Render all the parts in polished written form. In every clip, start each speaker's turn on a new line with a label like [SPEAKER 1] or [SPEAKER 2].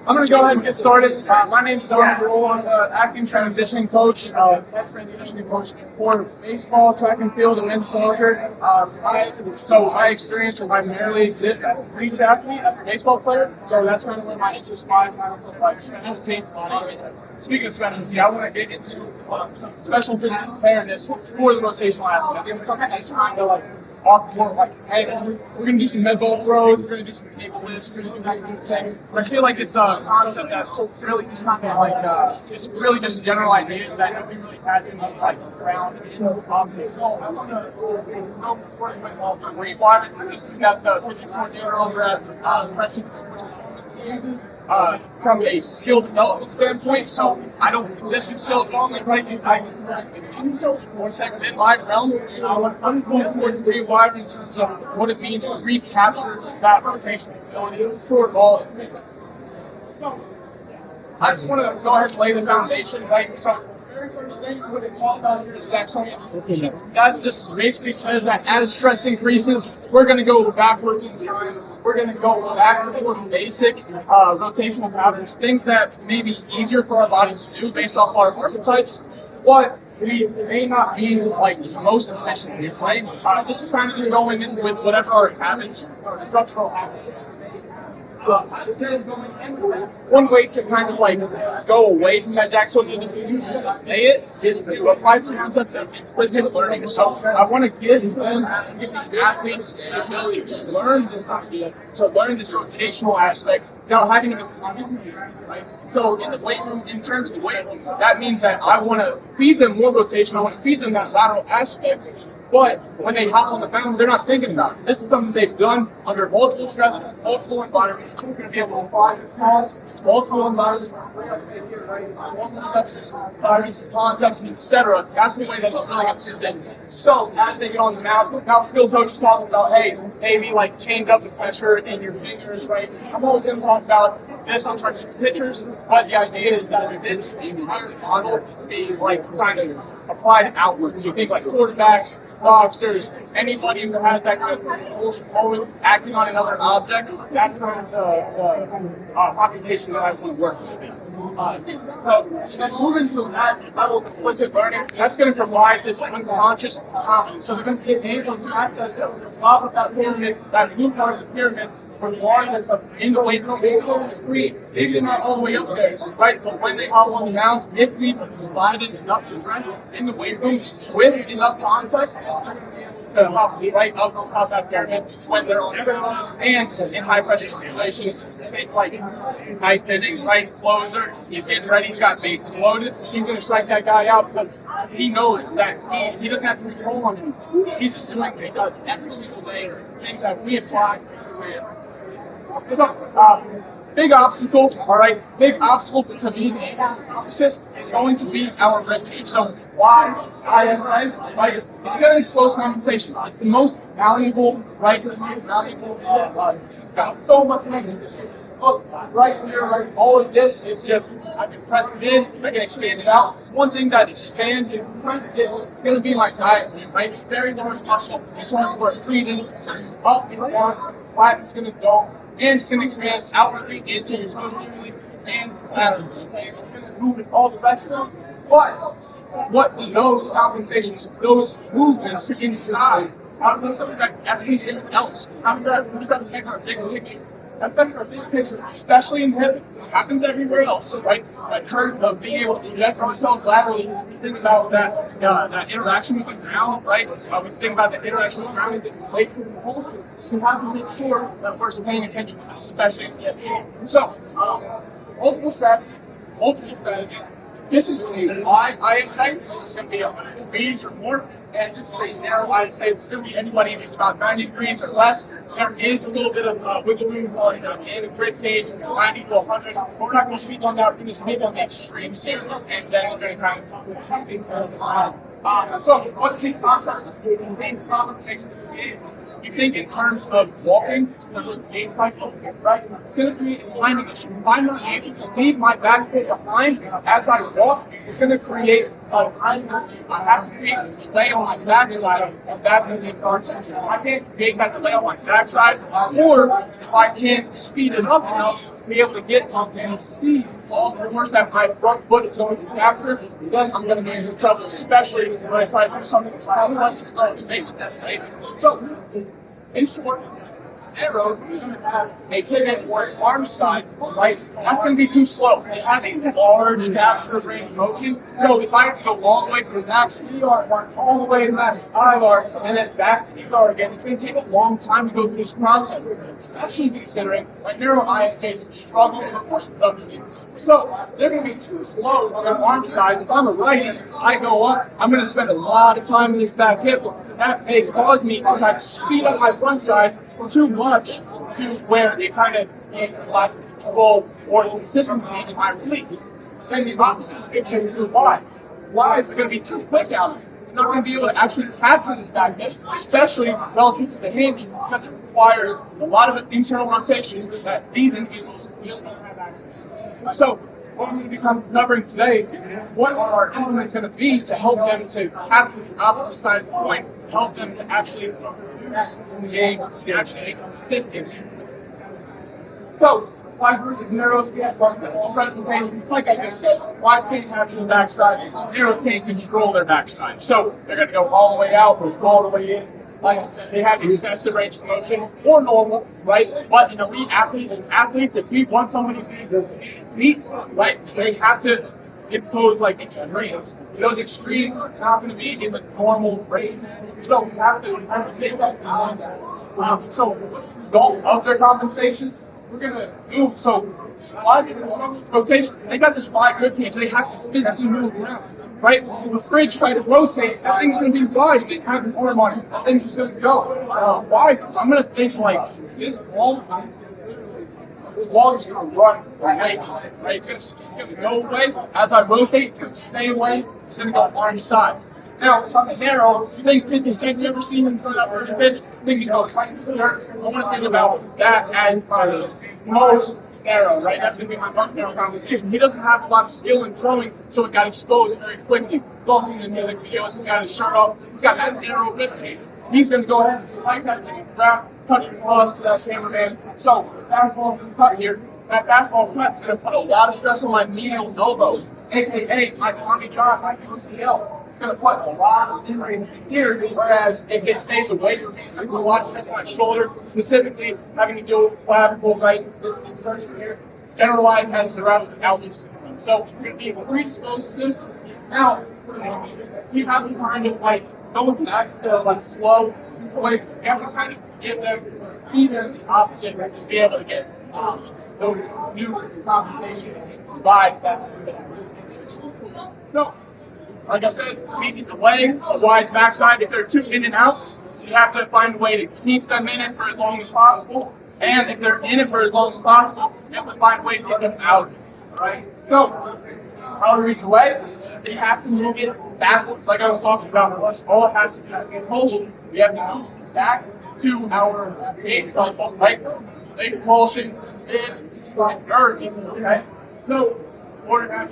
[SPEAKER 1] I'm going to go ahead and get started. My name is Don Roll. I'm the acting transitioning coach, transitioning coach for baseball, track and field, and men's soccer. My experience primarily exists as a collegiate athlete, as a baseball player. So that's kind of where my interest lies. I don't like specialty. Speaking of specialty, I want to get into some special physical preparedness for the rotational athlete. I think it's something that's kind of like off-board, like, hey, we're going to do some med ball throws, we're going to do some cable lifts, we're going to do that kind of thing. But I feel like it's a concept that's really just not like, it's really just a general idea that nobody really has in like ground in. So I want to go for requirements. It's just that the coordinator over at Pressing uses from a skill development standpoint. So I don't position skill development like I just so for a second in my realm. I'm going towards rewire in terms of what it means to recapture that rotation ability for ball. So I just want to go ahead and lay the foundation, right? So very first thing, what they talk about here is taxonomy. That just basically says that as stress increases, we're going to go backwards in time. We're going to go back to more basic rotational patterns, things that may be easier for our bodies to do based off our archetypes, but we may not be like the most efficient here, right? This is kind of just going in with whatever our habits, our structural habits. One way to kind of like go away from that taxonomy is to apply the concepts of implicit learning. So I want to give the athletes the ability to learn this idea, to learn this rotational aspect without having to right? So in the weight room, in terms of the weight room, that means that I want to feed them more rotation. I want to feed them that lateral aspect. But when they hop on the mound, they're not thinking about it. This is something they've done under multiple stresses, multiple environments. They're going to be able to apply it across multiple environments, multiple stresses, environments, contexts, etc. That's the way that it's really going to stick. So as they get on the mound, now skill coach is talking about, hey, maybe like change up the pressure in your fingers, right? I'm always going to talk about this on terms of pitchers, but the idea is that the entire model be like kind of applied outwards. You think like quarterbacks, boxers, anybody who has that kind of emotion always acting on another object, that's kind of the population that I want to work with. So moving to that level of implicit learning, that's going to provide this unconscious confidence. So they're going to be able to access the top of that pyramid, that blue part of the pyramid, regardless of in the weight room, maybe not all the way up there, right? But when they hop on the mound, if we provided enough strength in the weight room with enough context, to hop right up on top of that pyramid when they're on the ground and in high pressure situations, like tight hitting, right closer, he's getting ready, he's got bases loaded, he's going to strike that guy out because he knows that he doesn't have to control on him. He's just doing what he does every single day, things that we apply everywhere. So, big obstacle, all right, big obstacle to being able to accomplish this is going to be our ribcage. So why ISA, right? It's going to expose compensations. It's the most valuable, right? It's the most valuable, got so much money. Look, right here, right, all of this is just, I can press it in, I can expand it out. One thing that expands and compresses it is going to be my diaphragm, right? It's very large muscle. It's going to work breathing, up in once, flat, it's going to go. And it's going to expand outwardly into your posteriorly and laterally. Okay? It's going to move in all directions. But what those compensations, those movements inside, how does that affect everything else? How does that affect our big picture? That affects our big picture, especially in the hip. It happens everywhere else, right? In terms of being able to inject ourselves laterally, we think about that interaction with the ground, right? We think about the interaction with the ground as it relates to the whole. You have to make sure that we're paying attention to this, especially in the FG. So, multiple strategies. This is a wide ISA. This is going to be 100 degrees or more. And this is a narrow ISA. It's going to be anybody who's about 90 degrees or less. There is a little bit of wiggle room in the grid cage, 90 to 100. But we're not going to speak on that. We're going to speak on the extremes here. And then we're going to kind of talk about things. So, what key concepts these conversations is? You think in terms of walking, the gait cycle, right? Sympathy is finding issue. If I'm not able to leave my back foot behind as I walk, it's going to create a time. I have to create a delay on my backside, and that's going to be concept. I can't create that delay on my backside, or if I can't speed it up enough to be able to get up and see all the force that my front foot is going to capture, then I'm going to be in trouble, especially when I try to do something that's complex as well as basic, right? So, in short, arrow, you're going to have a pivot or an arm side, right? That's going to be too slow. They have a large capture range motion. So if I have to go all the way from the max ER mark all the way to the max IR and then back to ER again, it's going to take a long time to go through this process, especially considering like neuro ISAs struggle with force reduction. So they're going to be too slow on their arm side. If I'm a righty, I go up, I'm going to spend a lot of time in this back hip. That may cause me to try to speed up my front side too much to where it kind of gains a lack of control or consistency in my release. Then the opposite picture is wides. Wides are going to be too quick out there. It's not going to be able to actually capture this back hip, especially relative to the hinge, because it requires a lot of internal rotation that these individuals just don't have access to. So, what we're going to be covering today, what are our implements going to be to help them to capture the opposite side of the point, help them to actually produce the game, to actually make consistent. So, wide versus narrows, we have all presentations. Like I just said, wides can't capture the backside, narrows can't control their backside. So, they're going to go all the way out, or all the way in. Like I said, they have excessive range of motion or normal, right? But an elite athletes, if we want somebody to be elite, right, they have to impose like extremes. Those extremes are not going to be in the normal range. So we have to make that balance. So what's the result of their compensations? We're going to move. So a lot of people rotation, they got this wide rib cage. They have to physically move around. Right? If the fridge try to rotate, that thing's going to be wide. They have an arm on it. That thing's just going to go wide. So I'm going to think like this wall is going to run right? It's going to go away. As I rotate, it's going to stay away. It's going to go arm side. Now, on the narrow, you think 50 Cent, you ever seen him throw that first pitch? I think he's going to try to do it. I want to think about that as my most narrow, right? That's going to be my most narrow compensation. He doesn't have a lot of skill in throwing, so it got exposed very quickly. You've all seen the music videos. He's got his shirt off. He's got that narrow rib cage. He's going to go ahead and spike that thing and grab, touch it across to that cameraman. So, fastball's going to cut here. That fastball cut's going to put a lot of stress on my medial elbow, aka my Tommy John, my UCL. It's going to put a lot of injury here, whereas if it stays away from me, I put a lot of stress on my shoulder, specifically having to deal with clavicle, right? This insertion here, generalized as the rest of outlet syndrome. So we're going to be predisposed to this. Now, you have to kind of like going back to like slow, so you have to kind of give them either the opposite to be able to get those new compensations provide that. So, like I said, easy delay, a wide's backside. If they're too in and out, you have to find a way to keep them in it for as long as possible. And if they're in it for as long as possible, you have to find a way to get them out. Right? So, how do we delay? We have to move it backwards, like I was talking about. All it has to be is propulsion. We have to move it back to our gate cycle, right? Leg propulsion, in, okay? So, in order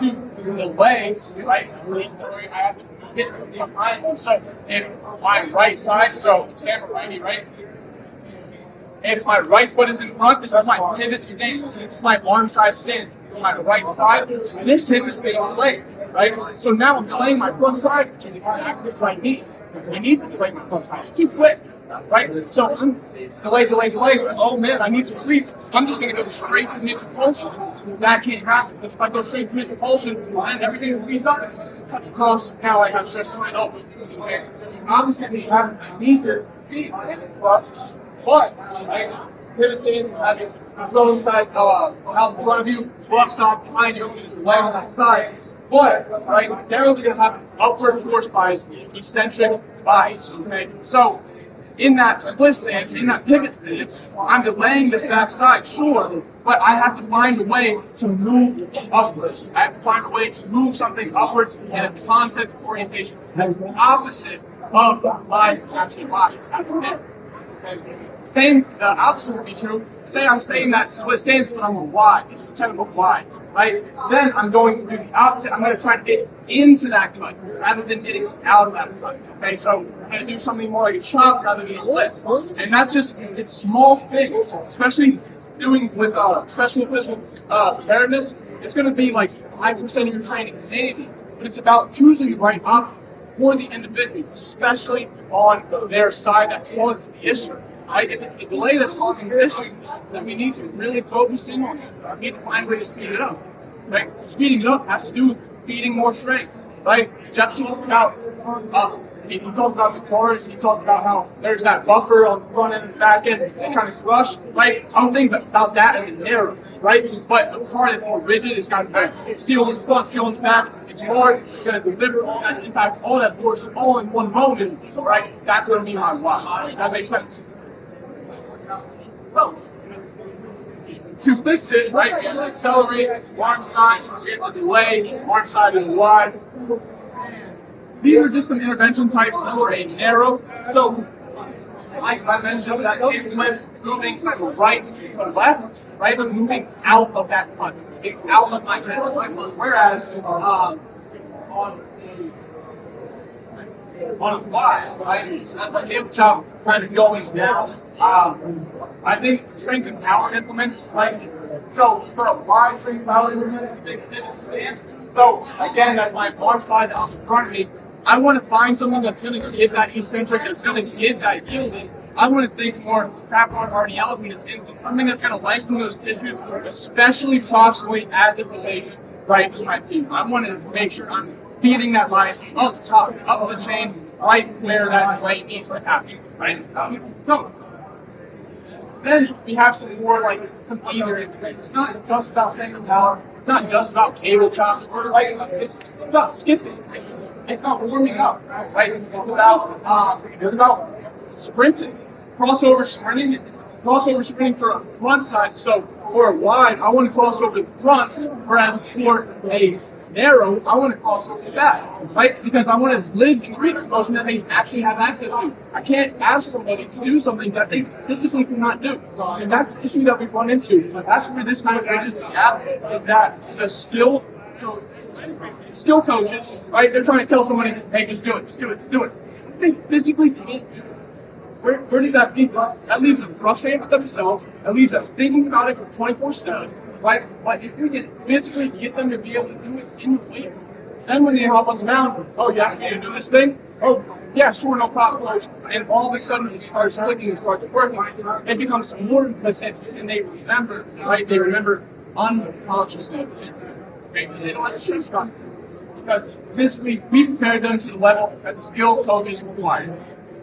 [SPEAKER 1] to delay, right, I have to hit from behind. So, if my right side, so camera righty, right? If my right foot is in front, this is my pivot stance. This is my arm side stance. This is my right side. This hip is being delayed, right? So now I'm delaying my front side, which is exactly what I need. I need to delay my front side. Too quick, right? So I'm delay. Oh man, I need to release. I'm just going to go straight to mid propulsion. That can't happen. If I go straight to mid propulsion, then everything is being done. Cuts across. Now I have stress on my elbows. Okay? Obviously, I need to be but right, pivot stance, having throwing side out in front of you, left side behind you, leg on that side. But right, they're only going to have an upward force bias, eccentric bias. Okay, so in that split stance, in that pivot stance, I'm delaying this back side, sure, but I have to find a way to move upwards. I have to find a way to move something upwards in a concept orientation that's the opposite of my actual body. Same, the opposite would be true. Say I'm staying in that split stance, but I'm a wide. It's pretend I'm a wide. right? Then I'm going to do the opposite. I'm going to try to get into that cut rather than getting out of that cut. Okay, so I'm going to do something more like a chop rather than a lift. And that's just, it's small things, especially doing with special physical preparedness. It's going to be like 5% of your training, maybe, but it's about choosing the right option for the individual, especially on their side that causes the issue. Right? If it's the delay that's causing the issue, then we need to really focus in on it. We need to find a way to speed it up. Right? Speeding it up has to do with feeding more strength. Right? Jeff talked about he talked about the chorus, he talked about how there's that buffer on the front end and the back end and kind of crush, right? I don't think about that as a narrow, right? But a car that's more rigid, it's got steel in the front, steel in the back, it's hard, it's going to deliver all that impact, all that force, all in one moment, right? That's going to be my why. That makes sense. Well, to fix it, right, you accelerate, arm side, it's a delay, arm side is wide. These are just some intervention types for a narrow. So, like I mentioned, that implement moving from right to left, right, but moving out of that cut, out of my head. Whereas on a wide, right, that's a hip chop kind of going down. I think strength and power implements, right? So for a wide strength power implement, big stance. So again, that's my arm side out in front of me. I want to find something that's going to give that eccentric, that's going to give that yielding. I want to think more Capricorn RDLs in this instance, something that's going to lengthen those tissues, especially proximally as it relates right to my feet. I want to make sure I'm feeding that bias up top, up the chain, right where that delay needs to happen, right? So then we have some more like some easier interfaces. It's not just about finger power. It's not just about cable chops. Like it's about skipping. It's not warming up, right? It's about sprinting, crossover sprinting for a front side. So for a wide, I want to cross over the front, whereas for a narrow, I want to cross over the back, right? Because I want to live in the range of motion that they actually have access to. I can't ask somebody to do something that they physically cannot do. And that's the issue that we run into. That's where this kind of bridges the gap, is that the skill coaches, right? They're trying to tell somebody, hey, just do it, just do it, just do it. They physically can't do it. Where does that leave? That leaves them frustrated with themselves. That leaves them thinking about it for 24/7, right? But if you can physically get them to be able to do it in the weight, then when they hop on the mound, oh, you asked me to do this thing? Oh, yeah, sure, no problem, coach. And all of a sudden it starts clicking, it starts working. It becomes more consistent, and they remember, right? They remember unconsciously. Okay? They don't have to chase on it. Because physically, we prepared them to the level that the skill coaches require.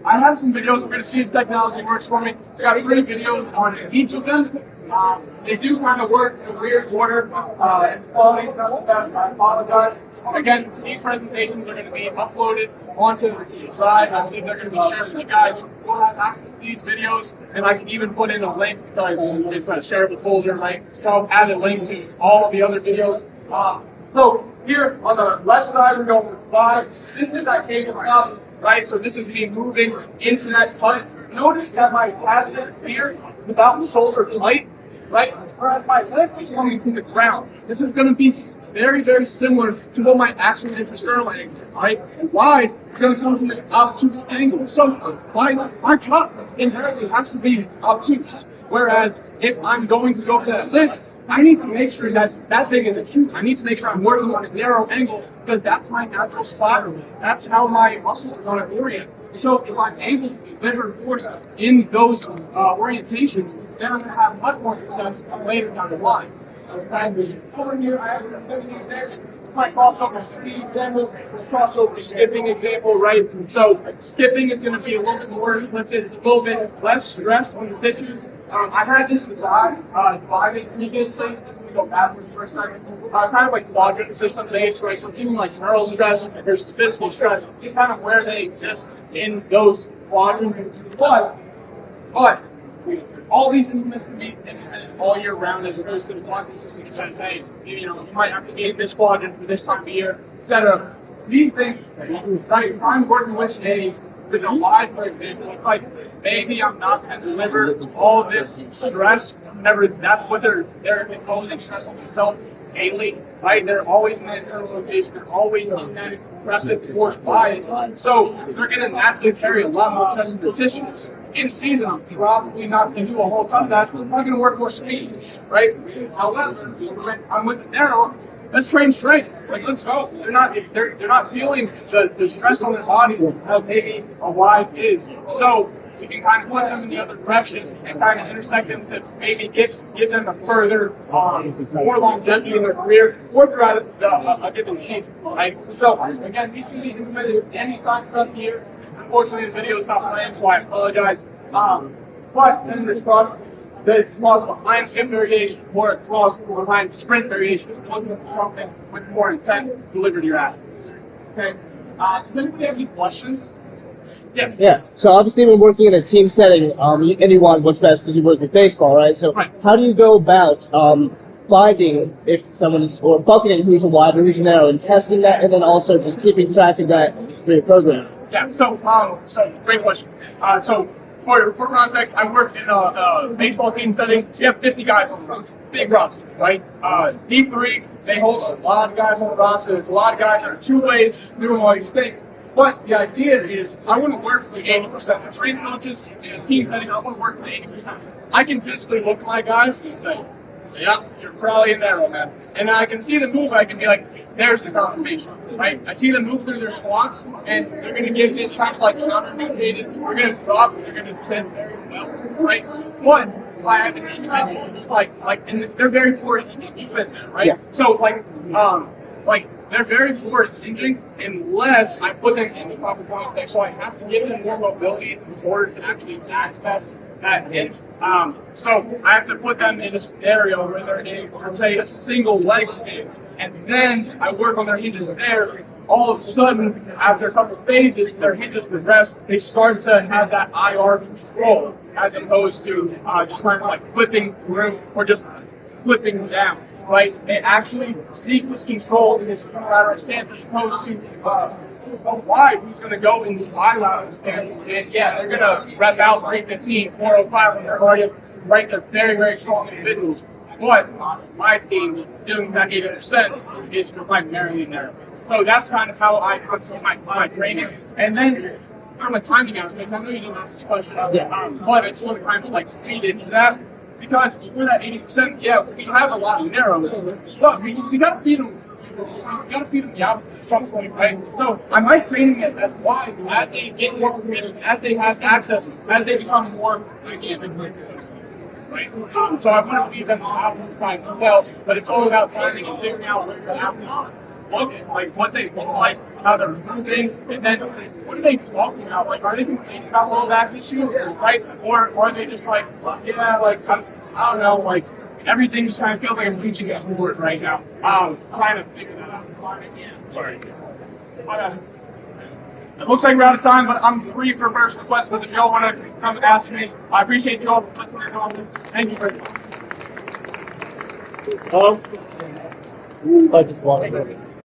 [SPEAKER 1] I have some videos. We're going to see if technology works for me. I got 3 videos on each of them. They do kind of work in a weird order. And quality stuff, I apologize. Again, these presentations are going to be uploaded onto the drive. I believe they're going to be shared with you guys who will have access to these videos. And I can even put in a link because it's a shareable folder, right? So I'll add a link to all of the other videos. So here on the left side, we're going with 5. This is that cable up. Right, so this is me moving into that cut. Notice that my attachment here is about shoulder height, right? Whereas my lift is coming from the ground. This is going to be very, very similar to what my actual intersternal angle is, right? And wide is going to come from this obtuse angle. So my chop inherently has to be obtuse. Whereas if I'm going to go for that lift, I need to make sure that that thing is acute. I need to make sure I'm working on a narrow angle because that's my natural spot. That's how my muscles are going to orient. So if I'm able to deliver force in those orientations, then I'm going to have much more success later down the line. Okay. Over here, I have my crossover speed example, crossover skipping example, right? So skipping is going to be a little bit more implicit. It's a little bit less stress on the tissues. I had this divided previously. Let me go backwards for a second. Kind of like quadrant system based, right? So even like neural stress, there's physical stress, kind of where they exist in those quadrants. But all these implements can be implemented all year round as opposed to the quadrant system that says, hey, you might have to be in this quadrant for this time of year, etc. These things, right? If I'm working with a wide, for example, it's like maybe I'm not going to deliver all this stress whenever that's what they're imposing stress on themselves daily, right? They're always in that internal rotation. They're always in that aggressive force bias. So they're going to naturally carry a lot more stress into tissues. In season, I'm probably not going to do a whole ton of that. I'm not going to work more speed, right? However, when I'm with the narrow, let's train strength. Like, let's go. They're not feeling the stress on their bodies of maybe a wide is. So we can kind of put them in the other direction and kind of intersect them to maybe give them a further, more longevity in their career or throughout a given season, right? So again, these can be implemented any time throughout the year. Unfortunately, the video is not playing, so I apologize. But then there's possible behind skip variation or behind sprint variation, looking for something with more intent delivered to your athletes. Okay. Does anybody have any questions? Yes.
[SPEAKER 2] Yeah. So obviously, when working in a team setting, anyone what's best because you work with baseball, right? So
[SPEAKER 1] right.
[SPEAKER 2] How do you go about finding if someone is or bucketing who's a wide or who's a narrow and testing that, and then also just keeping track of that for your program?
[SPEAKER 1] Yeah. So great question. So for context, I work in a baseball team setting. You have 50 guys on the roster, big roster, right? D3, they hold a lot of guys on the roster. There's a lot of guys that are two ways doing all these things. But the idea is, I want to work for the 80%. The training coaches in a team setting, I want to work for the 80%. I can physically look at my guys and say, yeah, you're probably in there, man. And I can see the move, I can be like, there's the confirmation, right? I see them move through their squats, and they're going to give this kind of like counter-rotated, they're going to drop, they're going to sit very well, right? But if I have an individual, it's like, and they're very poor at keeping there, right?
[SPEAKER 2] Yeah.
[SPEAKER 1] So, they're very poor at hinging unless I put them in the proper context. So I have to give them more mobility in order to actually access that hinge. So I have to put them in a scenario where they're in, say, a single leg stance, and then I work on their hinges there. All of a sudden, after a couple phases, their hinges progress. They start to have that IR control as opposed to just kind of like flipping through or just flipping down. Right? They actually seek this control in this lateral stance as opposed to a wide who's going to go in this bilateral stance. And yeah, they're going to rep out 315, 405 when they're already right. They're very, very strong individuals. But my team doing that 80% is primarily narrow. So that's kind of how I concentrate my training. And then from a timing aspect, I know you didn't ask this question, but I just want to kind of like feed into that. Because for that 80%, yeah, we have a lot of narrows, but we gotta feed them. We gotta feed them the opposite at some point, right? So I might train them as wise as they get more permission, as they have access, as they become more dynamic, right? So I want to feed them the opposite side as well, but it's all about timing and figuring out where the athletes look, like what they look like, how they're moving, and then what are they talking about? Like, are they complaining about low back issues, right? Or are they just like, yeah, like, I don't know, like, everything just kind of feels like I'm reaching a forward right now. Trying to figure that out. Sorry. It looks like we're out of time, but I'm free for personal questions if y'all want to come ask me. I appreciate you all for listening to all this. Thank you very much.
[SPEAKER 2] Hello? I just walked over.